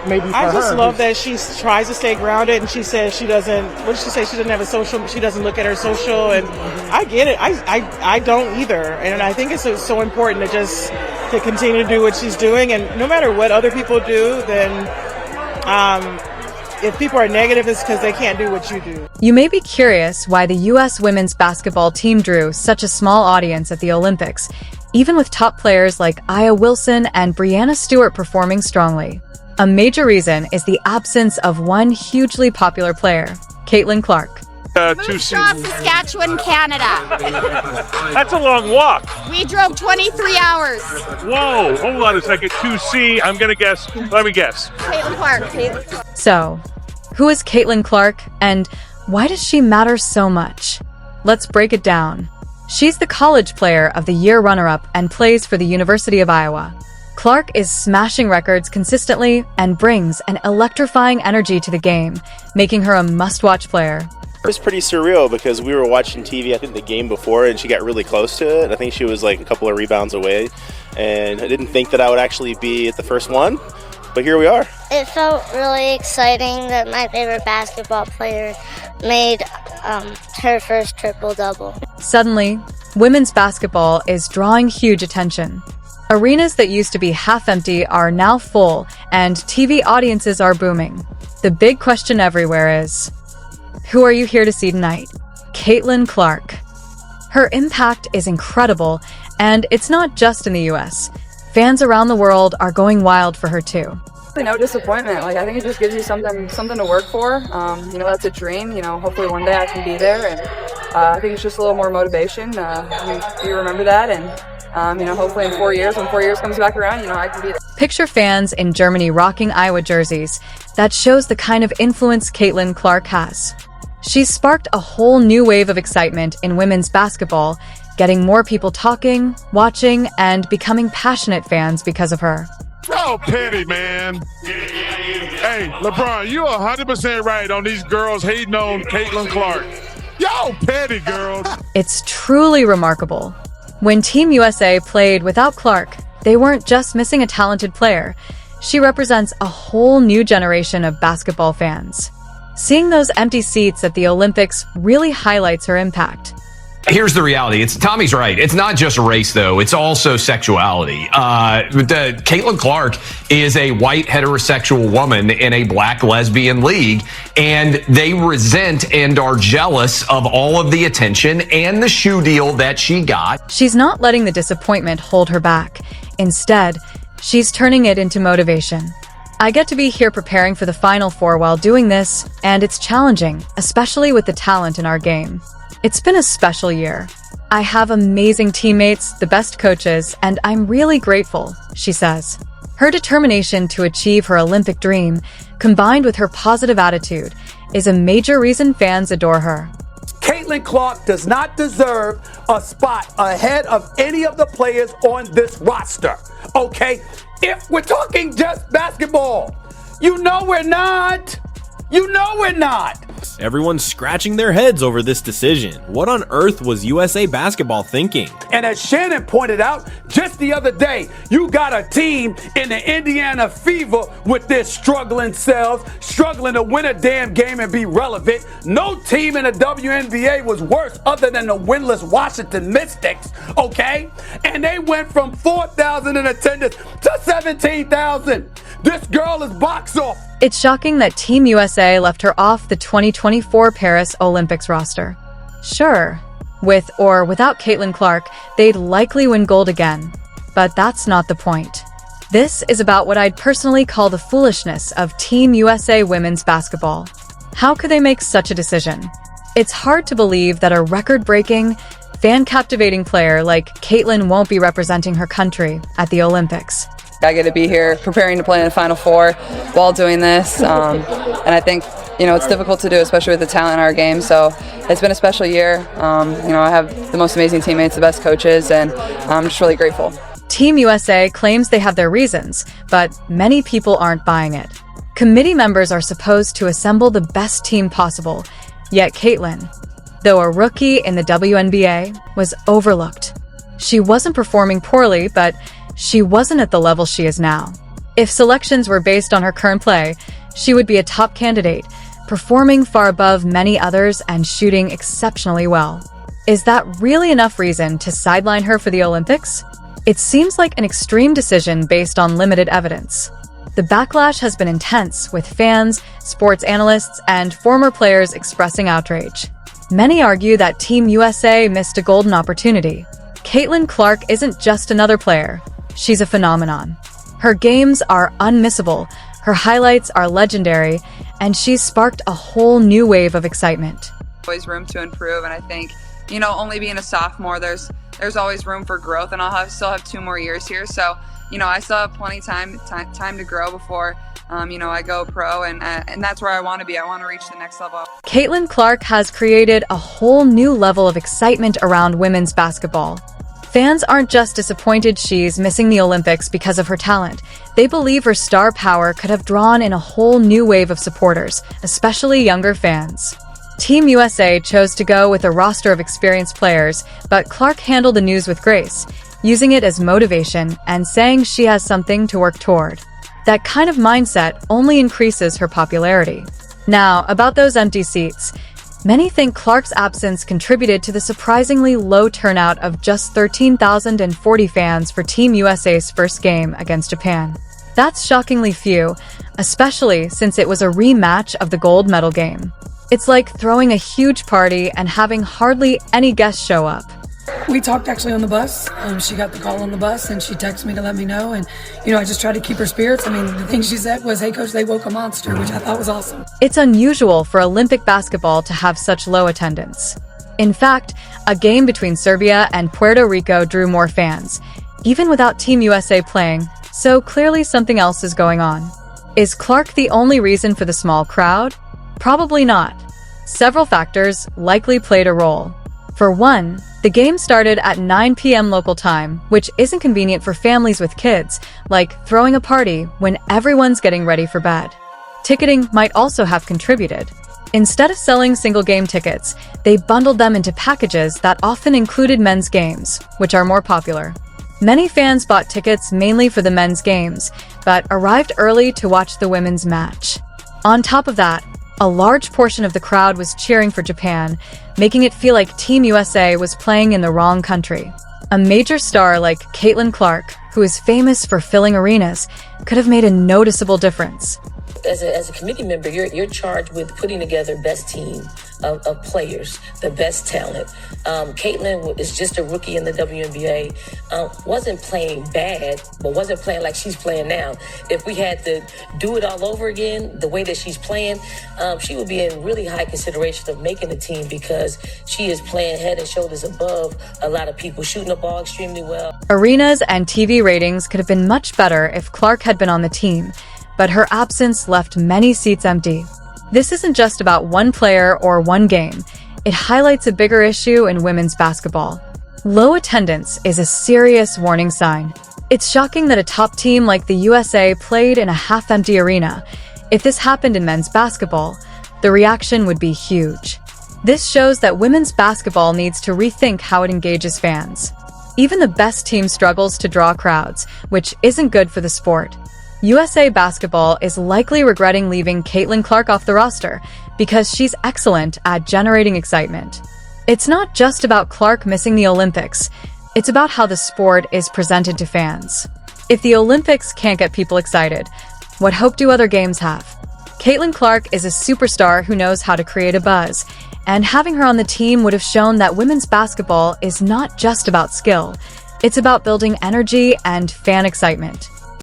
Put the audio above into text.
Maybe for I just her, love that she tries to stay grounded, and she says she doesn't. What did she say? She doesn't have a social. She doesn't look at her social, and I get it. I don't either, and I think it's so important to continue to do what she's doing, and no matter what other people do, then if people are negative, it's because they can't do what you do. You may be curious why the U.S. women's basketball team drew such a small audience at the Olympics, even with top players like Aya Wilson and Breanna Stewart performing strongly. A major reason is the absence of one hugely popular player, Caitlin Clark. Moose Jaw, Saskatchewan, Canada. That's a long walk. We drove 23 hours. Whoa, hold on a second. 2C, I'm going to guess. Let me guess. Caitlin Clark. So, who is Caitlin Clark, and why does she matter so much? Let's break it down. She's the College Player of the Year runner-up and plays for the University of Iowa. Clark is smashing records consistently and brings an electrifying energy to the game, making her a must-watch player. It was pretty surreal because we were watching TV, I think the game before, and she got really close to it. I think she was like a couple of rebounds away, and I didn't think that I would actually be at the first one, but here we are. It felt really exciting that my favorite basketball player made her first triple-double. Suddenly, women's basketball is drawing huge attention. Arenas that used to be half empty are now full, and TV audiences are booming. The big question everywhere is, who are you here to see tonight? Caitlin Clark. Her impact is incredible, and it's not just in the US. Fans around the world are going wild for her too. No disappointment. I think it just gives you something to work for. That's a dream. Hopefully one day I can be there, and I think it's just a little more motivation. You remember that, and hopefully in 4 years, when 4 years comes back around, I can be there. Picture fans in Germany rocking Iowa jerseys. That shows the kind of influence Caitlin Clark has. She's sparked a whole new wave of excitement in women's basketball, getting more people talking, watching, and becoming passionate fans because of her. So petty, man. Hey, LeBron, you're 100% right on these girls hating on Caitlin Clark. Yo, petty girls. It's truly remarkable. When Team USA played without Clark, they weren't just missing a talented player. She represents a whole new generation of basketball fans. Seeing those empty seats at the Olympics really highlights her impact. Here's the reality. Tommy's right. It's not just race, though. It's also sexuality. Caitlin Clark is a white heterosexual woman in a black lesbian league, and they resent and are jealous of all of the attention and the shoe deal that she got. She's not letting the disappointment hold her back. Instead, she's turning it into motivation. I get to be here preparing for the Final Four while doing this, and it's challenging, especially with the talent in our game. It's been a special year. I have amazing teammates, the best coaches, and I'm really grateful, she says. Her determination to achieve her Olympic dream, combined with her positive attitude, is a major reason fans adore her. Caitlin Clark does not deserve a spot ahead of any of the players on this roster, okay? If we're talking just basketball, we're not. We're not. Everyone's scratching their heads over this decision. What on earth was USA Basketball thinking? And as Shannon pointed out just the other day, you got a team in the Indiana Fever with their struggling selves, struggling to win a damn game and be relevant. No team in the WNBA was worse other than the winless Washington Mystics, okay? And they went from 4,000 in attendance to 17,000. This girl is box off. It's shocking that Team USA left her off the 2024 Paris Olympics roster. Sure, with or without Caitlin Clark, they'd likely win gold again. But that's not the point. This is about what I'd personally call the foolishness of Team USA women's basketball. How could they make such a decision? It's hard to believe that a record-breaking, fan-captivating player like Caitlin won't be representing her country at the Olympics. I get to be here preparing to play in the Final Four while doing this. And I think, it's difficult to do, especially with the talent in our game. So it's been a special year. I have the most amazing teammates, the best coaches, and I'm just really grateful. Team USA claims they have their reasons, but many people aren't buying it. Committee members are supposed to assemble the best team possible, yet Caitlin, though a rookie in the WNBA, was overlooked. She wasn't performing poorly, but she wasn't at the level she is now. If selections were based on her current play, she would be a top candidate, performing far above many others and shooting exceptionally well. Is that really enough reason to sideline her for the Olympics? It seems like an extreme decision based on limited evidence. The backlash has been intense, with fans, sports analysts, and former players expressing outrage. Many argue that Team USA missed a golden opportunity. Caitlin Clark isn't just another player. She's a phenomenon. Her games are unmissable, her highlights are legendary, and she's sparked a whole new wave of excitement. Always room to improve, and I think, only being a sophomore, there's always room for growth, and I'll still have 2 more years here, so I still have plenty time to grow before I go pro, and that's where I want to be. I want to reach the next level. Caitlin Clark has created a whole new level of excitement around women's basketball. Fans aren't just disappointed she's missing the Olympics because of her talent. They believe her star power could have drawn in a whole new wave of supporters, especially younger fans. Team USA chose to go with a roster of experienced players, but Clark handled the news with grace, using it as motivation and saying she has something to work toward. That kind of mindset only increases her popularity. Now, about those empty seats. Many think Clark's absence contributed to the surprisingly low turnout of just 13,040 fans for Team USA's first game against Japan. That's shockingly few, especially since it was a rematch of the gold medal game. It's like throwing a huge party and having hardly any guests show up. We talked actually on the bus. She got the call on the bus and she texted me to let me know. And, I just tried to keep her spirits. The thing she said was, "Hey, coach, they woke a monster," which I thought was awesome. It's unusual for Olympic basketball to have such low attendance. In fact, a game between Serbia and Puerto Rico drew more fans, even without Team USA playing, so clearly something else is going on. Is Clark the only reason for the small crowd? Probably not. Several factors likely played a role. For one, the game started at 9 p.m. local time, which isn't convenient for families with kids, like throwing a party when everyone's getting ready for bed. Ticketing might also have contributed. Instead of selling single-game tickets, they bundled them into packages that often included men's games, which are more popular. Many fans bought tickets mainly for the men's games, but arrived early to watch the women's match. On top of that, a large portion of the crowd was cheering for Japan, making it feel like Team USA was playing in the wrong country. A major star like Caitlin Clark, who is famous for filling arenas, could have made a noticeable difference. As a committee member, you're charged with putting together best team of players, the best talent. Caitlin is just a rookie in the WNBA. Wasn't playing bad, but wasn't playing like she's playing now. If we had to do it all over again, the way that she's playing, she would be in really high consideration of making the team because she is playing head and shoulders above a lot of people, shooting the ball extremely well. Arenas and TV ratings could have been much better if Clark had been on the team, but her absence left many seats empty. This isn't just about one player or one game. It highlights a bigger issue in women's basketball. Low attendance is a serious warning sign. It's shocking that a top team like the USA played in a half-empty arena. If this happened in men's basketball, the reaction would be huge. This shows that women's basketball needs to rethink how it engages fans. Even the best team struggles to draw crowds, which isn't good for the sport. USA Basketball is likely regretting leaving Caitlin Clark off the roster because she's excellent at generating excitement. It's not just about Clark missing the Olympics, it's about how the sport is presented to fans. If the Olympics can't get people excited, what hope do other games have? Caitlin Clark is a superstar who knows how to create a buzz, and having her on the team would have shown that women's basketball is not just about skill, it's about building energy and fan excitement.